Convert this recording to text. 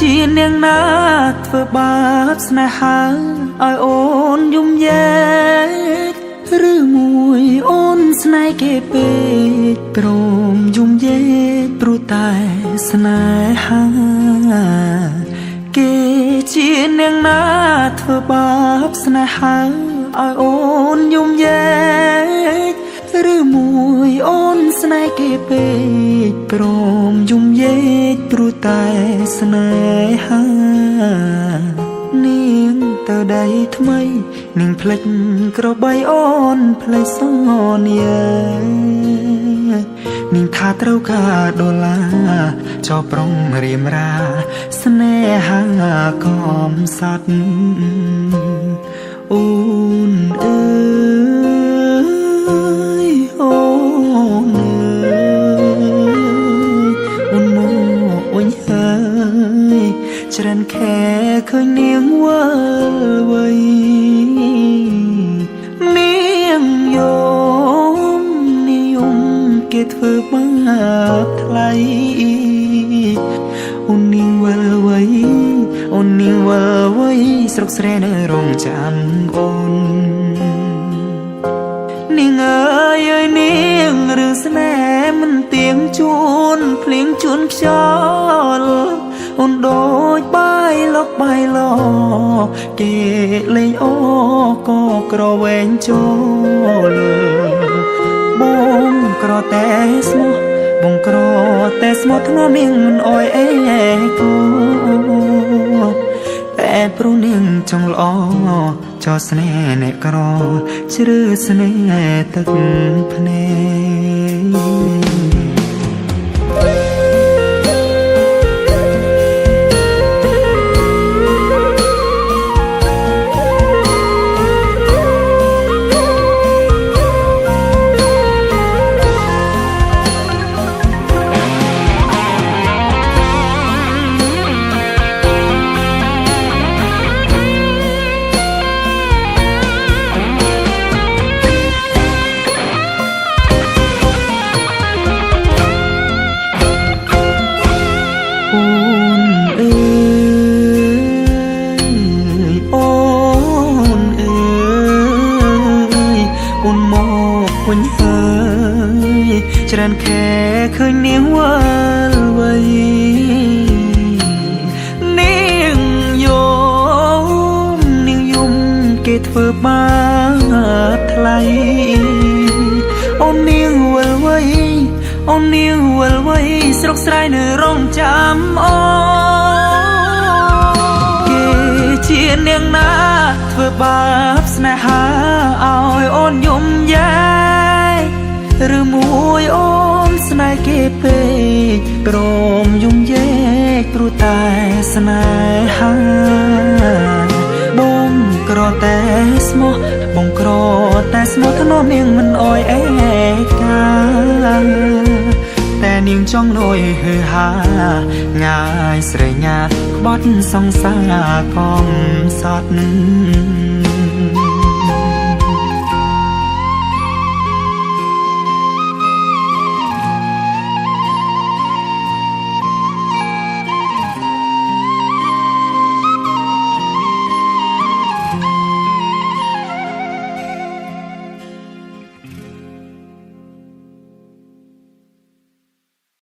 ជានាងណាធ្វើបាបស្នេហាឲ្យអូនយំយែកឬមួយអូនស្នេហ៍គេពេកព្រមយំយែកព្រោះតែស្នេហាគេជានាងណាធ្វើបាបស្នេហាឲ្យអូនយំយែកឬមួយអូនស្នេហ៍គេពេកព្រមយំយែកព្រោះតែស្នេហានាងទៅដៃថ្មីនាងផ្លិចក្របីអូនផ្លេចសនានាងថាត្រូវការដុល្លារចោប្រុងរៀមរាស្នេហាកំសត់អូនអើយអូនអើយអូនមកវិញហើយច្រើនខែឃើញនាងវិលវ័យនាងយំគេធ្វើបាបថ្លៃអូននាងវិលវ័យអូននាងវិលវ័យស្រុកស្រែនៅរងចាំអូននាងអើយនាងរឿងស្នេហ៍មិនទៀងជួនភ្លៀងជួនខ្យល់អូនដូចបាយលកបាយលគេលេងអូក៏ក្រវែងចូលបងក្រតែស្មោះបងក្រតែស្មោះធ្ងន់នាងមិនអោយអេគូតែព្រោះនាងចង់ល្អចោស្នេហ៍អ្នកក្រជ្រឺស្នេហ៍ទឹកភ្នែកវិញហើយច្រើនខែឃើញនាងវិលវ័យនាងយំគេធ្វើបាបថ្លៃអូននាងវិលវ័យអូននាងវិលវ័យស្រុកស្រែនៅរងចាំអូគេជានាងណាធ្វើបាបស្នេហាឲ្យអូនយំយែកឬមួយអូនស្នេហ៍គេពេកព្រមយំយែកព្រោះតែស្នេហាបងក្រតែស្មោះបងក្រតែស្មោះធ្នមនាងមិនអោយអេកាតែនាងចង់លួយហឺហាងាយស្រេងាក្បត់សង្សារកំសត់